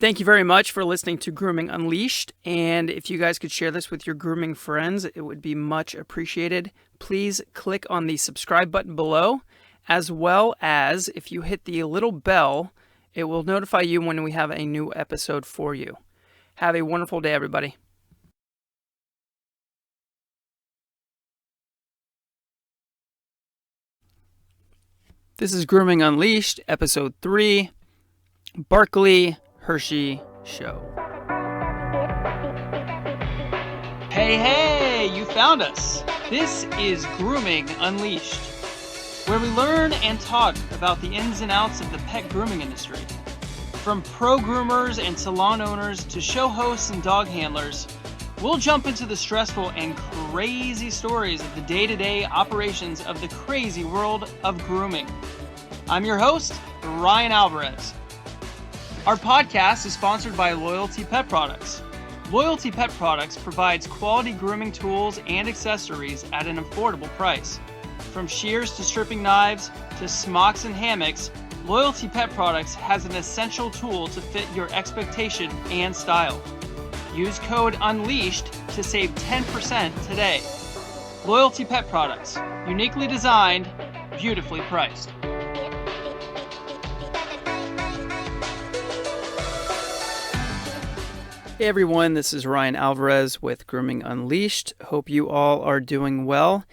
Thank you very much for listening to Grooming Unleashed. And if you guys could share this with your grooming friends, it would be much appreciated. Please click on the subscribe button below, as well as if you hit the little bell, it will notify you when we have a new episode for you. Have a wonderful day, everybody. This is Grooming Unleashed, Episode 3, Barkley Hershey Show. Hey, you found us. This is Grooming Unleashed, where we learn and talk about the ins and outs of the pet grooming industry. From pro groomers and salon owners to show hosts and dog handlers, we'll jump into the stressful and crazy stories of the day-to-day operations of the crazy world of grooming. I'm your host, Ryan Alvarez. Our podcast is sponsored by Loyalty Pet Products. Loyalty Pet Products provides quality grooming tools and accessories at an affordable price. From shears to stripping knives to smocks and hammocks, Loyalty Pet Products has an essential tool to fit your expectation and style. Use code UNLEASHED to save 10% today. Loyalty Pet Products, uniquely designed, beautifully priced. Hey everyone, this is Ryan Alvarez with Grooming Unleashed. Hope you all are doing well.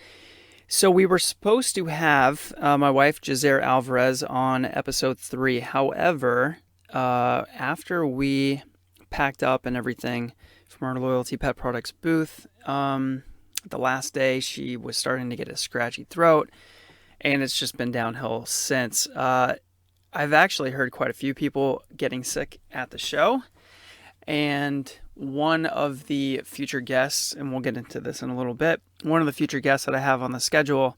So we were supposed to have my wife Jazare Alvarez on episode 3. However, after we packed up and everything from our Loyalty Pet Products booth, the last day she was starting to get a scratchy throat, and it's just been downhill since. I've actually heard quite a few people getting sick at the show. And one of the future guests, and we'll get into this in a little bit, one of the future guests that I have on the schedule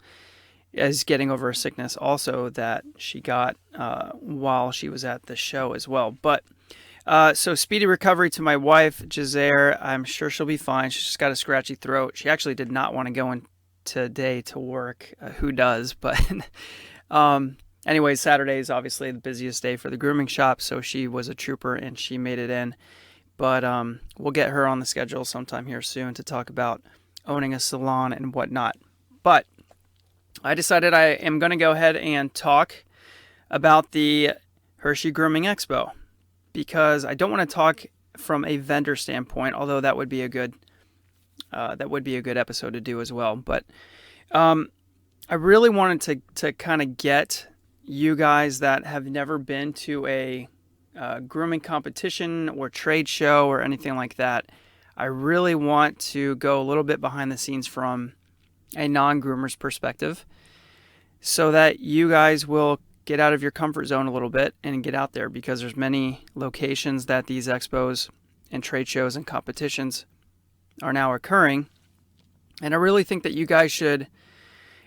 is getting over a sickness also that she got while she was at the show as well. But so speedy recovery to my wife, Jazare. I'm sure she'll be fine. She's just got a scratchy throat. She actually did not want to go in today to work. Who does? But anyway, Saturday is obviously the busiest day for the grooming shop, so she was a trooper and she made it in. But we'll get her on the schedule sometime here soon to talk about owning a salon and whatnot. But I decided I am going to go ahead and talk about the Hershey Grooming Expo, because I don't want to talk from a vendor standpoint, although that would be a good episode to do as well. But I really wanted to kind of get you guys that have never been to a grooming competition or trade show or anything like that. I really want to go a little bit behind the scenes from a non-groomer's perspective so that you guys will get out of your comfort zone a little bit and get out there, because there's many locations that these expos and trade shows and competitions are now occurring. And I really think that you guys should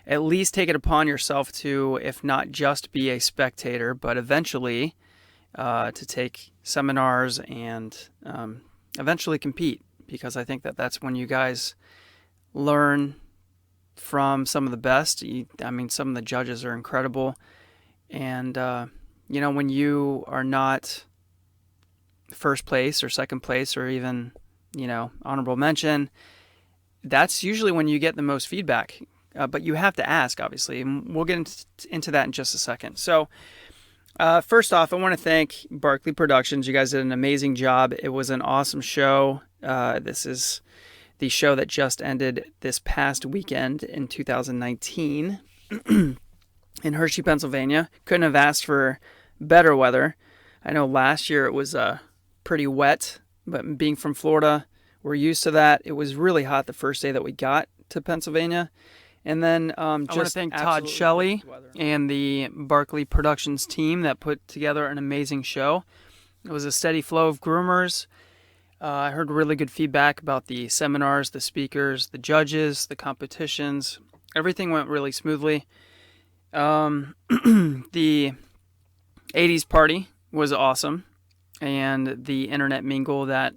at least take it upon yourself to, if not just be a spectator, but eventually to take seminars and eventually compete, because I think that that's when you guys learn from some of the best. Some of the judges are incredible. And, when you are not first place or second place or even, honorable mention, that's usually when you get the most feedback. But you have to ask, obviously, and we'll get into that in just a second. So, first off, I want to thank Barkley Productions. You guys did an amazing job. It was an awesome show. This is the show that just ended this past weekend in 2019 in Hershey, Pennsylvania. Couldn't have asked for better weather. I know last year it was pretty wet, but being from Florida, we're used to that. It was really hot the first day that we got to Pennsylvania. And then I want to thank Todd Shelley and the Barkley Productions team that put together an amazing show. It was a steady flow of groomers. I heard really good feedback about the seminars, the speakers, the judges, the competitions. Everything went really smoothly. The 80s party was awesome. And the internet mingle that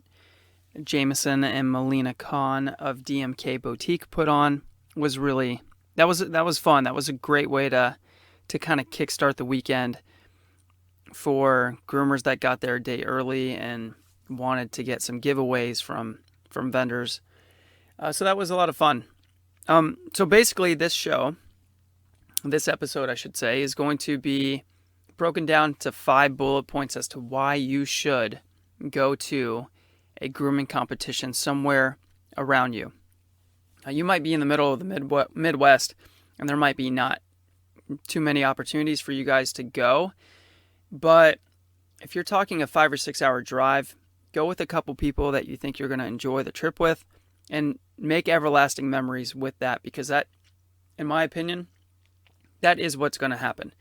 Jameson and Melina Khan of DMK Boutique put on was really, that was fun. That was a great way to kind of kickstart the weekend for groomers that got there a day early and wanted to get some giveaways from vendors. So that was a lot of fun. So basically this episode, I should say, is going to be broken down to 5 bullet points as to why you should go to a grooming competition somewhere around you. You might be in the middle of the Midwest, and there might be not too many opportunities for you guys to go. But if you're talking a 5 or 6 hour drive, go with a couple people that you think you're going to enjoy the trip with and make everlasting memories with that, because that, in my opinion, that is what's going to happen.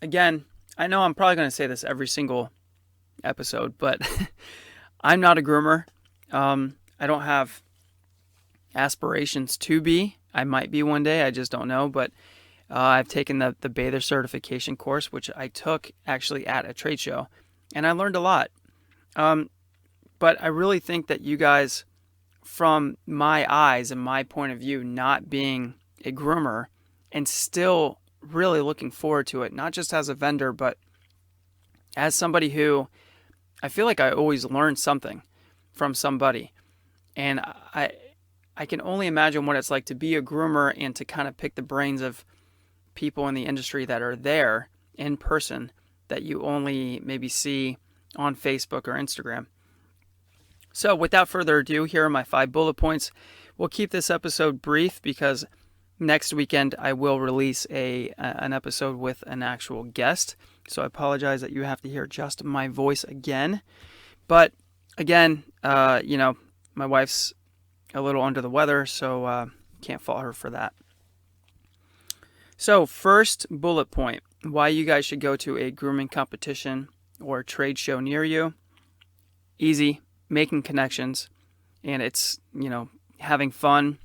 Again, I know I'm probably going to say this every single episode, but I'm not a groomer. I don't have aspirations to be. I might be one day. I just don't know. But I've taken the bather certification course, which I took actually at a trade show, and I learned a lot. But I really think that you guys, from my eyes and my point of view, not being a groomer and still really looking forward to it, not just as a vendor, but as somebody who I feel like I always learn something from somebody. And I can only imagine what it's like to be a groomer and to kind of pick the brains of people in the industry that are there in person that you only maybe see on Facebook or Instagram. So without further ado, here are my 5 bullet points. We'll keep this episode brief because next weekend I will release an episode with an actual guest. So I apologize that you have to hear just my voice again. But again, my wife's a little under the weather, so can't fault her for that. So first bullet point, why you guys should go to a grooming competition or trade show near you. Easy, making connections, and it's, having fun,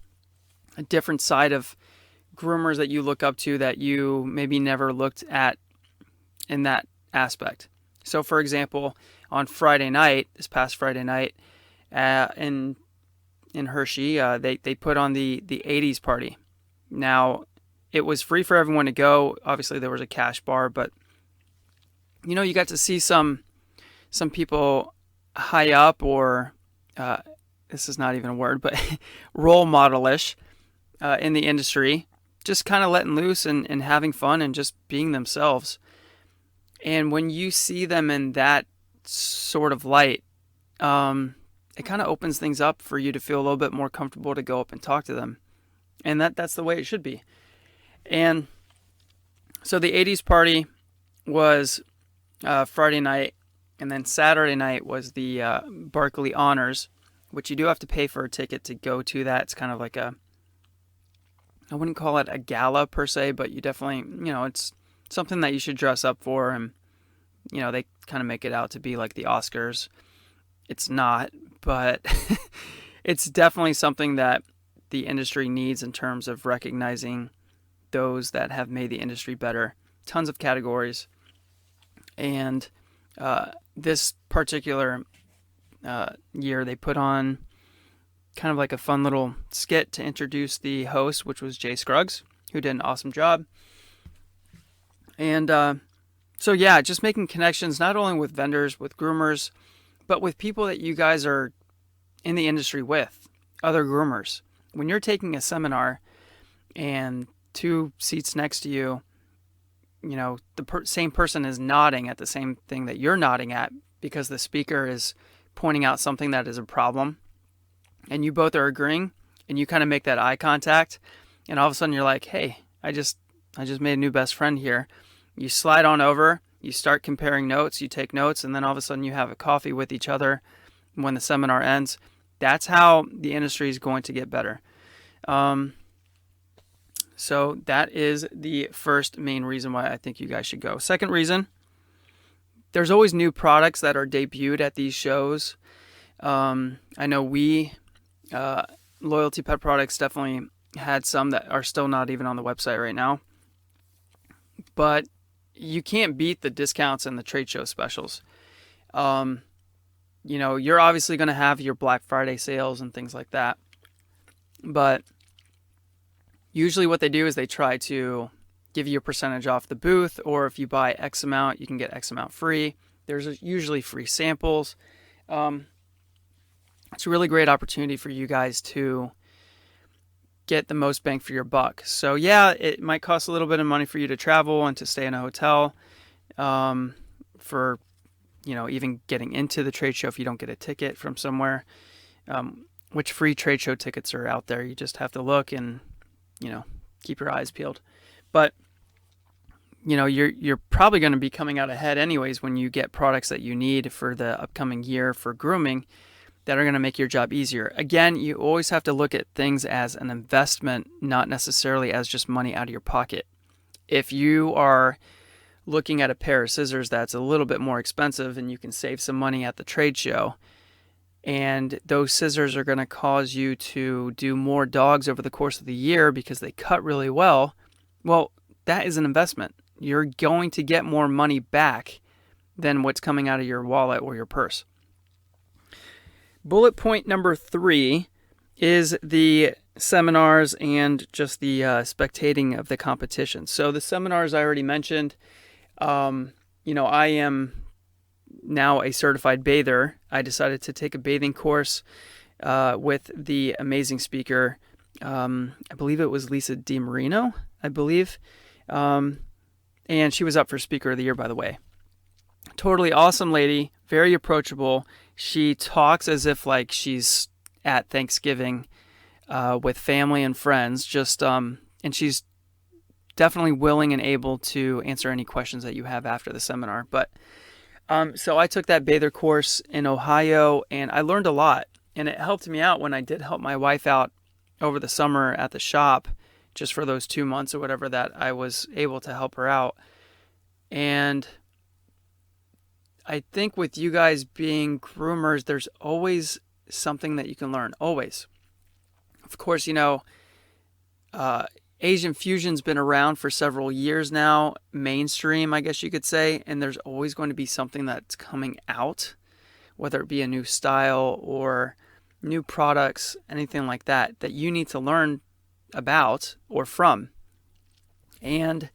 a different side of groomers that you look up to that you maybe never looked at in that aspect. So for example, on this past Friday night, in Hershey, they put on the 80s party. Now, it was free for everyone to go. Obviously, there was a cash bar, but you got to see some people high up, or this is not even a word, but role model-ish in the industry, just kind of letting loose and having fun and just being themselves. And when you see them in that sort of light, it kind of opens things up for you to feel a little bit more comfortable to go up and talk to them. And that's the way it should be. And so the 80s party was Friday night, and then Saturday night was the Barkley Honors, which you do have to pay for a ticket to go to that. It's kind of like I wouldn't call it a gala per se, but you definitely, it's something that you should dress up for. And, they kind of make it out to be like the Oscars. It's not, but it's definitely something that the industry needs in terms of recognizing those that have made the industry better. Tons of categories. And this particular year, they put on kind of like a fun little skit to introduce the host, which was Jay Scruggs, who did an awesome job. And so yeah, just making connections, not only with vendors, with groomers, but with people that you guys are in the industry with, other groomers. When you're taking a seminar and 2 seats next to you, the same person is nodding at the same thing that you're nodding at because the speaker is pointing out something that is a problem, and you both are agreeing, and you kind of make that eye contact, and all of a sudden you're like, hey, I just made a new best friend here. You slide on over, you start comparing notes, you take notes, and then all of a sudden you have a coffee with each other when the seminar ends. That's how the industry is going to get better. So that is the first main reason why I think you guys should go. Second reason, there's always new products that are debuted at these shows. I know Loyalty Pet Products definitely had some that are still not even on the website right now. But you can't beat the discounts and the trade show specials. You're obviously going to have your Black Friday sales and things like that. But usually what they do is they try to give you a percentage off the booth, or if you buy X amount, you can get X amount free. There's usually free samples. It's a really great opportunity for you guys to get the most bang for your buck. So yeah, it might cost a little bit of money for you to travel and to stay in a hotel, for, even getting into the trade show if you don't get a ticket from somewhere. Which free trade show tickets are out there? You just have to look and, keep your eyes peeled. But, you're probably going to be coming out ahead anyways when you get products that you need for the upcoming year for grooming that are going to make your job easier. Again, you always have to look at things as an investment, not necessarily as just money out of your pocket. If you are looking at a pair of scissors that's a little bit more expensive and you can save some money at the trade show, and those scissors are going to cause you to do more dogs over the course of the year because they cut really well, that is an investment. You're going to get more money back than what's coming out of your wallet or your purse. Bullet point number 3 is the seminars and just the spectating of the competition. So the seminars I already mentioned. I am now a certified bather. I decided to take a bathing course with the amazing speaker. I believe it was Lisa DiMarino, and she was up for Speaker of the Year, by the way. Totally awesome lady, very approachable. She talks as if like she's at Thanksgiving with family and friends, and she's definitely willing and able to answer any questions that you have after the seminar. But so I took that bather course in Ohio, and I learned a lot, and it helped me out when I did help my wife out over the summer at the shop, just for those 2 months or whatever that I was able to help her out. And I think with you guys being groomers, there's always something that you can learn, always. Of course, Asian fusion's been around for several years now, mainstream, I guess you could say, and there's always going to be something that's coming out, whether it be a new style or new products, anything like that, that you need to learn about or from. And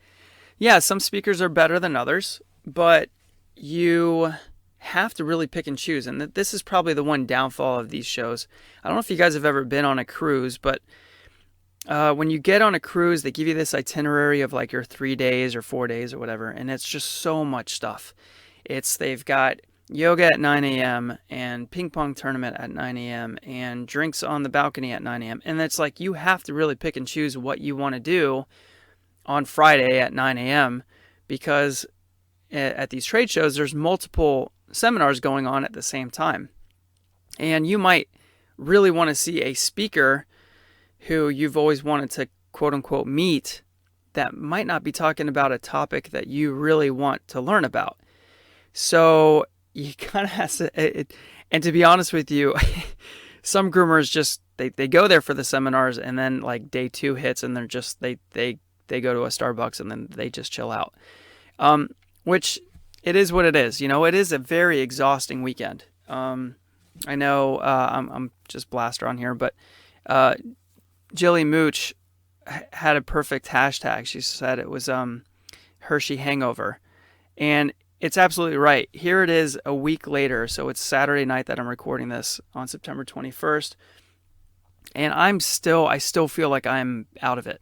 yeah, some speakers are better than others, but you have to really pick and choose. And this is probably the one downfall of these shows. I don't know if you guys have ever been on a cruise, but when you get on a cruise, they give you this itinerary of like your 3 days or 4 days or whatever, and it's just so much stuff. They've got yoga at 9 a.m. and ping pong tournament at 9 a.m. and drinks on the balcony at 9 a.m. And it's like you have to really pick and choose what you want to do on Friday at 9 a.m. because at these trade shows, there's multiple seminars going on at the same time. And you might really want to see a speaker who you've always wanted to quote unquote meet that might not be talking about a topic that you really want to learn about. So you kind of have to, and to be honest with you, some groomers just, they go there for the seminars and then like day 2 hits and they're just, they go to a Starbucks and then they just chill out. Which it is what it is. It is a very exhausting weekend. I know I'm just blaster on here, but Jilly Mooch had a perfect hashtag. She said it was Hershey Hangover. And it's absolutely right. Here it is a week later. So it's Saturday night that I'm recording this on September 21st. And I still feel like I'm out of it.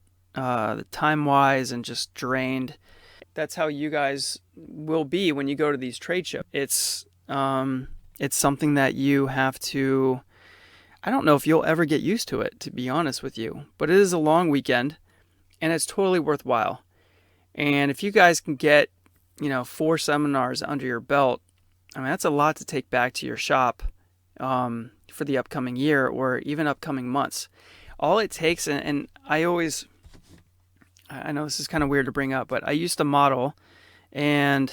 Time-wise and just drained. That's how you guys will be when you go to these trade shows. It's something that you have to, I don't know if you'll ever get used to it, to be honest with you, but it is a long weekend and it's totally worthwhile. And if you guys can get, 4 seminars under your belt, I mean, that's a lot to take back to your shop for the upcoming year or even upcoming months. All it takes, and I know this is kind of weird to bring up, but I used to model, and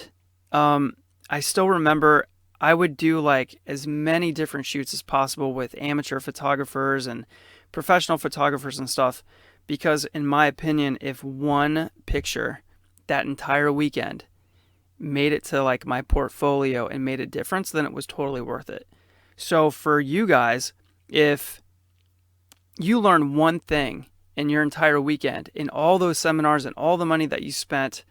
I still remember I would do like as many different shoots as possible with amateur photographers and professional photographers and stuff, because in my opinion, if one picture that entire weekend made it to like my portfolio and made a difference, then it was totally worth it. So for you guys, if you learn one thing in your entire weekend in all those seminars and all the money that you spent,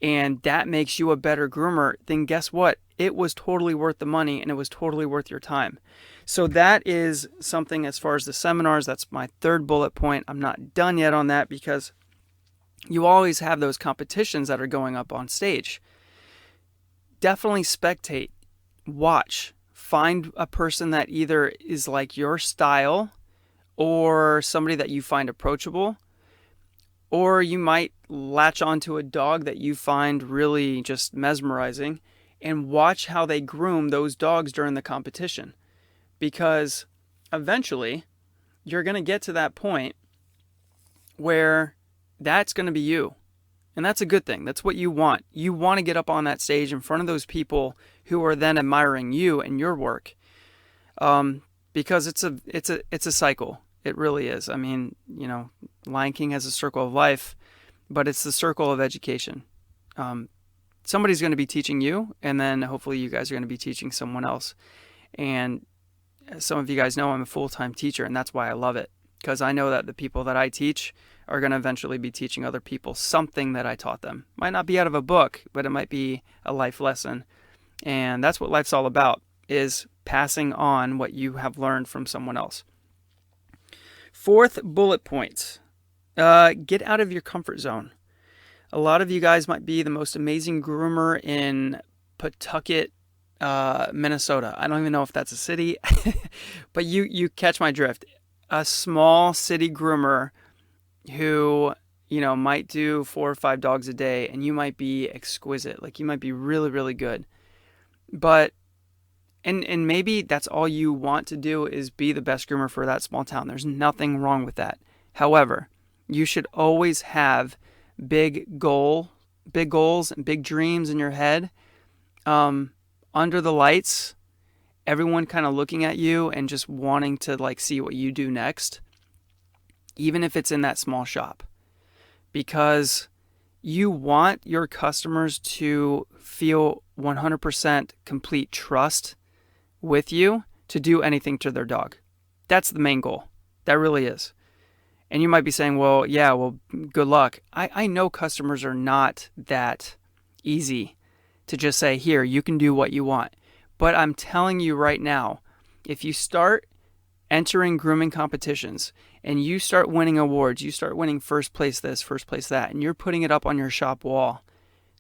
and that makes you a better groomer, then guess what? It was totally worth the money and it was totally worth your time. So that is something as far as the seminars. That's my third bullet point. I'm not done yet on that because you always have those competitions that are going up on stage. Definitely spectate, watch, find a person that either is like your style or somebody that you find approachable, or you might latch onto a dog that you find really just mesmerizing and watch how they groom those dogs during the competition. Because eventually you're going to get to that point where that's going to be you. And that's a good thing. That's what you want. You want to get up on that stage in front of those people who are then admiring you and your work. Because it's a cycle. It really is. I mean, Lion King has a circle of life, but it's the circle of education. Somebody's going to be teaching you, and then hopefully you guys are going to be teaching someone else. And some of you guys know I'm a full-time teacher, and that's why I love it, because I know that the people that I teach are going to eventually be teaching other people something that I taught them. Might not be out of a book, but it might be a life lesson. And that's what life's all about, is passing on what you have learned from someone else. Fourth bullet point, get out of your comfort zone. A lot of you guys might be the most amazing groomer in Pawtucket, Minnesota. I don't even know if that's a city, but you catch my drift. A small city groomer who, might do 4 or 5 dogs a day, and you might be exquisite. Like, you might be really, really good. But and maybe that's all you want to do, is be the best groomer for that small town. There's nothing wrong with that. However, you should always have big goals and big dreams in your head. Under the lights, everyone kind of looking at you and just wanting to see what you do next, even if it's in that small shop, because you want your customers to feel 100% complete trust with you to do anything to their dog. That's the main goal. That really is. And you might be saying, well, good luck. I know customers are not that easy to just say, here, you can do what you want. But I'm telling you right now, if you start entering grooming competitions and you start winning awards, you start winning first place this, first place that, and you're putting it up on your shop wall,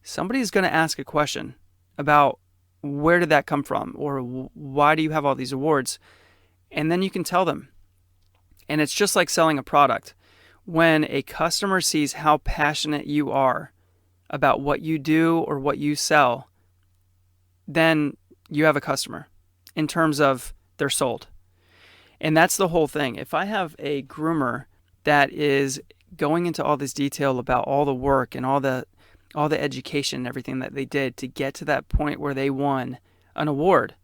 somebody's going to ask a question about where did that come from, or why do you have all these awards? And then you can tell them. And it's just like selling a product. When a customer sees how passionate you are about what you do or what you sell, then you have a customer in terms of they're sold. And that's the whole thing. If I have a groomer that is going into all this detail about all the work and all the education and everything that they did to get to that point where they won an award,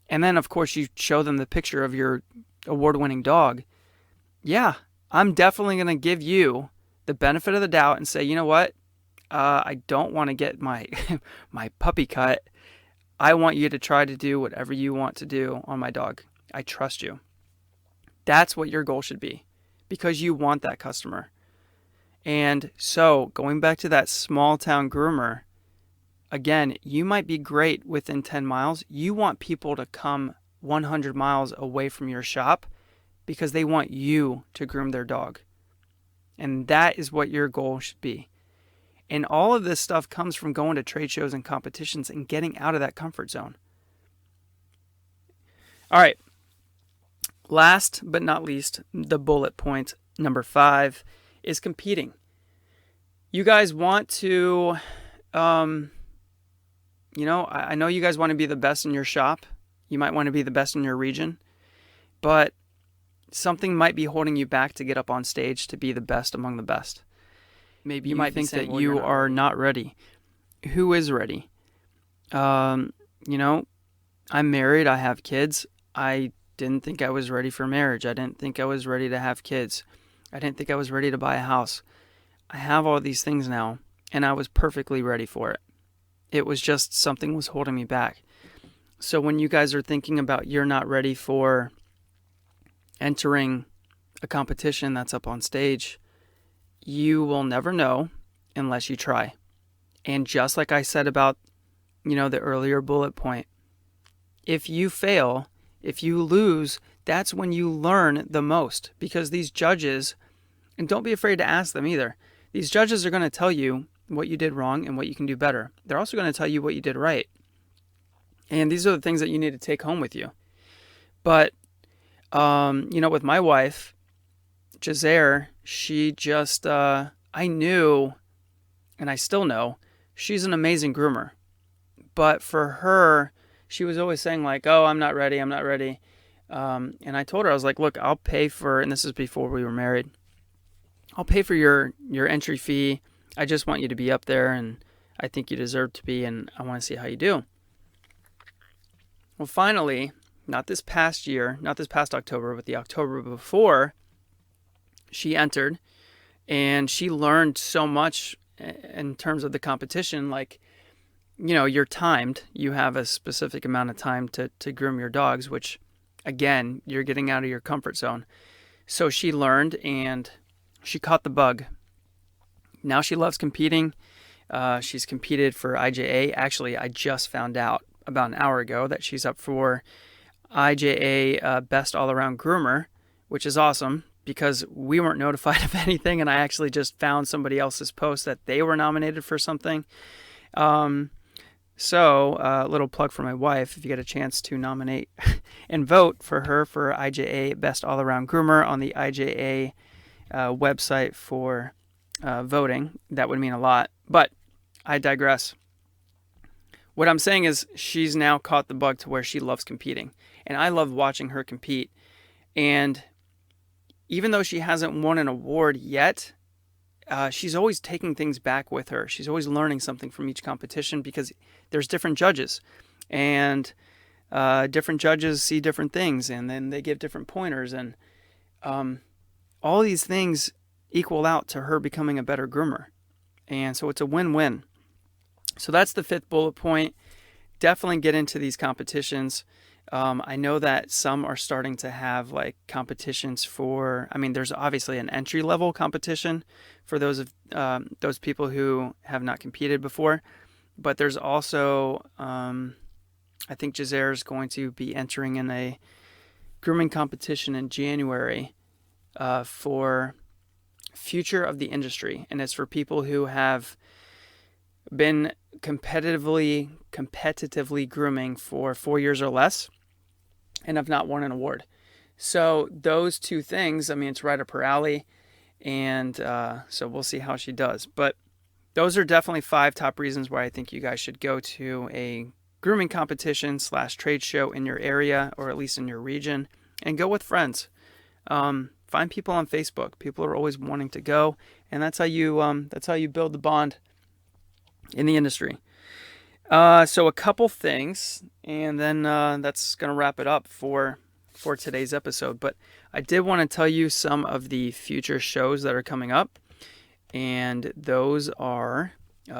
and then of course you show them the picture of your award-winning dog, I'm definitely going to give you the benefit of the doubt and say, you know what? I don't want to get my my puppy cut. I want you to try to do whatever you want to do on my dog. I trust you. That's what your goal should be, because you want that customer. And so going back to that small town groomer, again, you might be great within 10 miles. You want people to come 100 miles away from your shop because they want you to groom their dog. And that is what your goal should be. And all of this stuff comes from going to trade shows and competitions and getting out of that comfort zone. All right. Last but not least, the bullet point number 5 is competing. You guys want to, I know you guys want to be the best in your shop. You might want to be the best in your region, but something might be holding you back to get up on stage to be the best among the best. Maybe you might think that you are not ready. Who is ready? I'm married. I have kids. I didn't think I was ready for marriage. I didn't think I was ready to have kids. I didn't think I was ready to buy a house. I have all these things now, and I was perfectly ready for it. It was just something was holding me back. So when you guys are thinking about you're not ready for entering a competition that's up on stage, you will never know unless you try. And just like I said about, the earlier bullet point, if you fail, if you lose, that's when you learn the most, because these judges, and don't be afraid to ask them either, these judges are going to tell you what you did wrong and what you can do better. They're also going to tell you what you did right. And these are the things that you need to take home with you. But, with my wife, Jazare, she just, I knew, and I still know, she's an amazing groomer. But for her, she was always saying like, oh, I'm not ready. And I told her, I was like, look, I'll pay for, and this is before we were married, I'll pay for your entry fee. I just want you to be up there, and I think you deserve to be, and I want to see how you do. Well, finally, not this past October, but the October before, she entered, and she learned so much in terms of the competition. Like, you're timed. You have a specific amount of time to groom your dogs, which, again, you're getting out of your comfort zone. So she learned, and she caught the bug. Now she loves competing. She's competed for IJA. Actually, I just found out about an hour ago that she's up for IJA Best All-Around Groomer, which is awesome because we weren't notified of anything, and I actually just found somebody else's post that they were nominated for something. So a little plug for my wife, if you get a chance to nominate and vote for her for IJA Best All-Around Groomer on the IJA website for voting, that would mean a lot. But I digress. What I'm saying is she's now caught the bug to where she loves competing. And I love watching her compete. And even though she hasn't won an award yet, she's always taking things back with her. She's always learning something from each competition because there's different judges. And different judges see different things. And then they give different pointers. And all these things equal out to her becoming a better groomer. And so it's a win-win. So that's the fifth bullet point. Definitely get into these competitions. I know that some are starting to have like competitions for, there's obviously an entry level competition for those people who have not competed before, but there's also, I think Jazare is going to be entering in a grooming competition in January for future of the industry. And it's for people who have been competitively grooming for 4 years or less and have not won an award. So those two things, it's right up her alley. And so we'll see how she does. But those are definitely 5 top reasons why I think you guys should go to a grooming competition / trade show in your area, or at least in your region, and go with friends. Find people on Facebook. People are always wanting to go, and that's how you build the bond in the industry. So a couple things, and then that's going to wrap it up for today's episode. But I did want to tell you some of the future shows that are coming up, and those are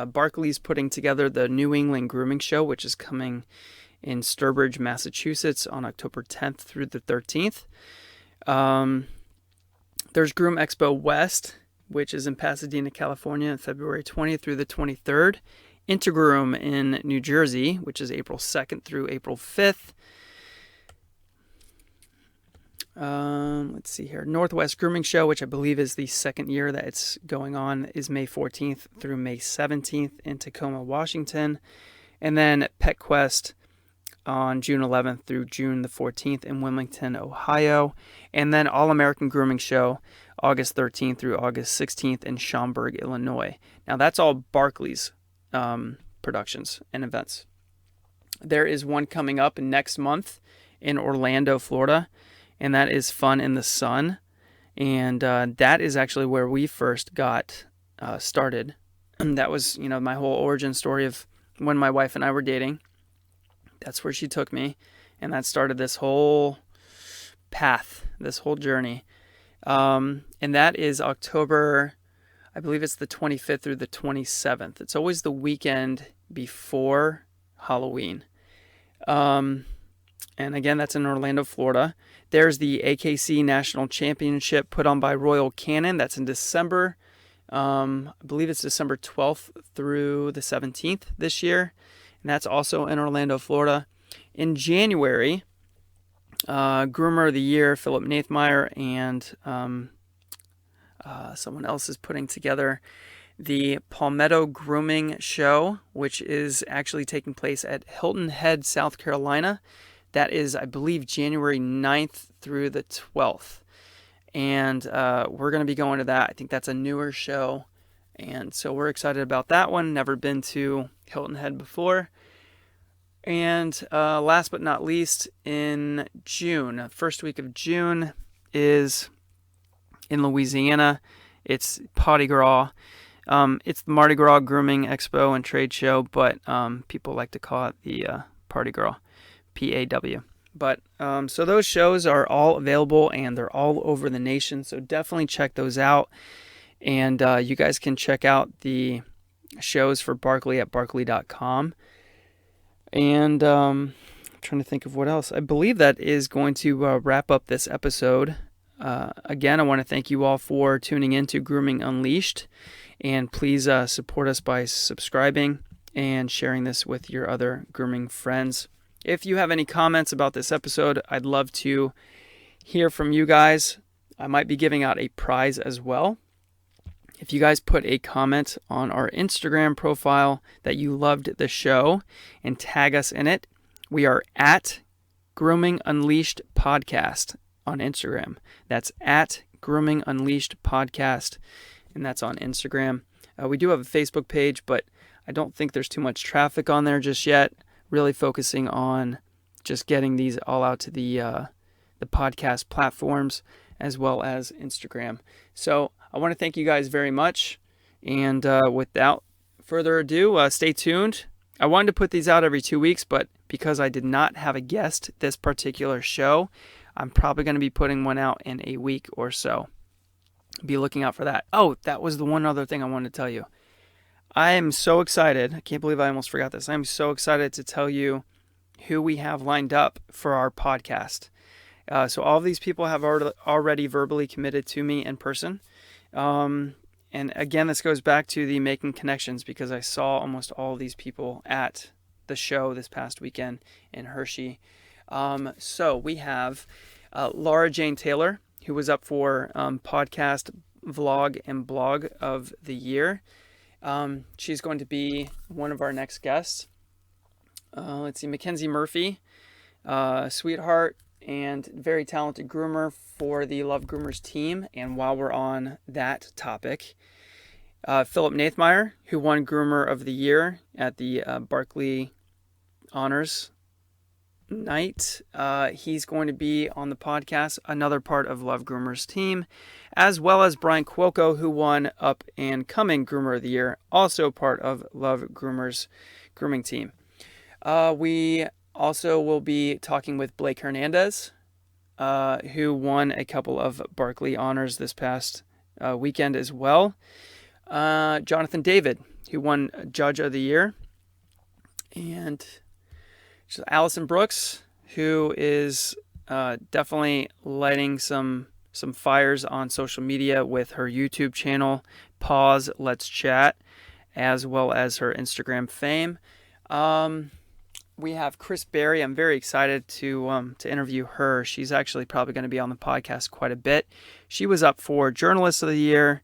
Barkley's putting together the New England Grooming Show, which is coming in Sturbridge, Massachusetts on October 10th through the 13th. There's Groom Expo West, which is in Pasadena, California, on February 20th through the 23rd. Intergroom in New Jersey, which is April 2nd through April 5th. Let's see here. Northwest Grooming Show, which I believe is the second year that it's going on, is May 14th through May 17th in Tacoma, Washington. And then Pet Quest on June 11th through June the 14th in Wilmington, Ohio. And then All American Grooming Show, August 13th through August 16th in Schaumburg, Illinois. Now that's all Barkley's productions and events. There is one coming up next month in Orlando, Florida, and that is Fun in the Sun. And that is actually where we first got started. And that was, my whole origin story of when my wife and I were dating. That's where she took me, and that started this whole path, this whole journey. And that is October, I believe it's the 25th through the 27th. It's always the weekend before Halloween. And again, that's in Orlando, Florida. There's the AKC National Championship put on by Royal Canin. That's in December. I believe it's December 12th through the 17th this year. And that's also in Orlando, Florida. In January, Groomer of the Year, Philip Nathmeyer, and someone else is putting together the Palmetto Grooming Show, which is actually taking place at Hilton Head, South Carolina. That is, I believe, January 9th through the 12th. And we're going to be going to that. I think that's a newer show. And so we're excited about that one. Never been to Hilton Head before. And last but not least, in June, first week of June is in Louisiana. It's Potty Gras. It's the Mardi Gras Grooming Expo and Trade Show, but people like to call it the Party Gras, PAW. But so those shows are all available, and they're all over the nation, so definitely check those out. And you guys can check out the shows for Barkley at barkley.com. And I'm trying to think of what else. I believe that is going to wrap up this episode. Again, I want to thank you all for tuning in to Grooming Unleashed. And please support us by subscribing and sharing this with your other grooming friends. If you have any comments about this episode, I'd love to hear from you guys. I might be giving out a prize as well. If you guys put a comment on our Instagram profile that you loved the show and tag us in it, we are at Grooming Unleashed Podcast on Instagram. That's at Grooming Unleashed Podcast, and that's on Instagram. We do have a Facebook page, but I don't think there's too much traffic on there just yet. Really focusing on just getting these all out to the podcast platforms as well as Instagram. So I want to thank you guys very much. And without further ado, stay tuned. I wanted to put these out every 2 weeks, but because I did not have a guest this particular show, I'm probably going to be putting one out in a week or so. Be looking out for that. Oh, that was the one other thing I wanted to tell you. I am so excited. I can't believe I almost forgot this. I'm so excited to tell you who we have lined up for our podcast. So all of these people have already verbally committed to me in person. And again, this goes back to the making connections, because I saw almost all of these people at the show this past weekend in Hershey. So we have Laura Jane Taylor, who was up for podcast, vlog, and blog of the year. She's going to be one of our next guests. Let's see, Mackenzie Murphy, sweetheart and very talented groomer for the Love Groomers team. And while we're on that topic, Philip Nathmeyer, who won Groomer of the Year at the Barkley Honors Night. He's going to be on the podcast, another part of Love Groomers team, as well as Brian Cuoco, who won Up and Coming Groomer of the Year, also part of Love Groomers grooming team. We also will be talking with Blake Hernandez, who won a couple of Barkley honors this past weekend as well. Jonathan David, who won Judge of the Year. And Allison Brooks, who is definitely lighting some fires on social media with her YouTube channel, Pause Let's Chat, as well as her Instagram fame. We have Chris Berry. I'm very excited to interview her. She's actually probably going to be on the podcast quite a bit. She was up for Journalist of the Year,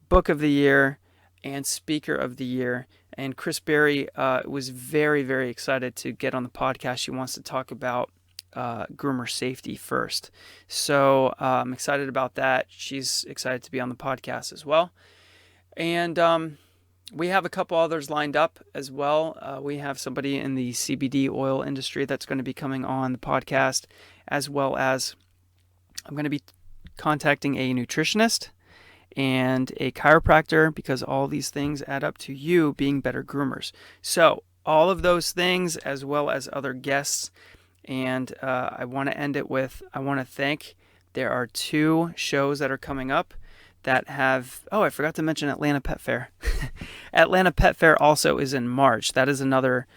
Book of the Year, and Speaker of the Year. And Chris Berry was very, very excited to get on the podcast. She wants to talk about groomer safety first. So I'm excited about that. She's excited to be on the podcast as well. And we have a couple others lined up as well. We have somebody in the CBD oil industry that's going to be coming on the podcast, as well as I'm going to be contacting a nutritionist and a chiropractor, because all these things add up to you being better groomers. So all of those things, as well as other guests. And I want to end it with, I want to thank, there are 2 shows that are coming up that have, I forgot to mention Atlanta Pet Fair. Atlanta Pet Fair also is in March. That is another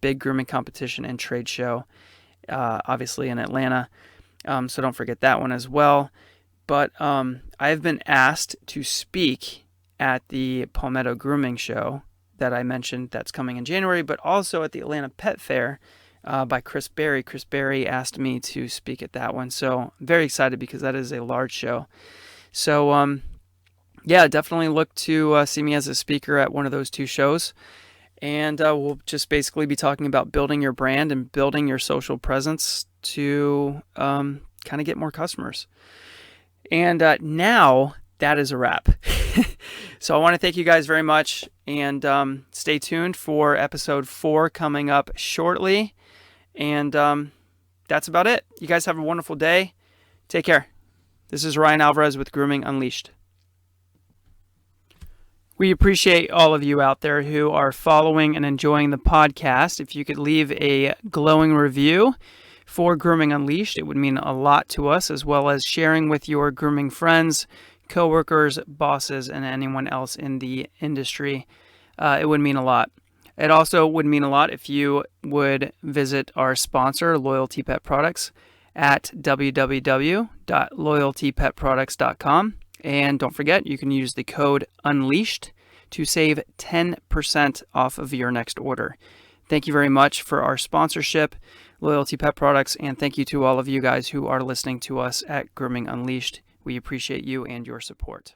big grooming competition and trade show. obviously in Atlanta. So don't forget that one as well. But I've been asked to speak at the Palmetto Grooming Show that I mentioned that's coming in January, but also at the Atlanta Pet Fair by Chris Berry. Chris Berry asked me to speak at that one. So I'm very excited because that is a large show. So yeah, definitely look to see me as a speaker at one of those two shows. And we'll just basically be talking about building your brand and building your social presence to kind of get more customers. And now that is a wrap. So I want to thank you guys very much, and stay tuned for episode 4 coming up shortly. And that's about it. You guys have a wonderful day. Take care. This is Ryan Alvarez with Grooming Unleashed. We appreciate all of you out there who are following and enjoying the podcast. If you could leave a glowing review for Grooming Unleashed, it would mean a lot to us, as well as sharing with your grooming friends, coworkers, bosses, and anyone else in the industry. It would mean a lot. It also would mean a lot if you would visit our sponsor, Loyalty Pet Products, at www.loyaltypetproducts.com. And don't forget, you can use the code UNLEASHED to save 10% off of your next order. Thank you very much for our sponsorship, Loyalty Pet Products, and thank you to all of you guys who are listening to us at Grooming Unleashed. We appreciate you and your support.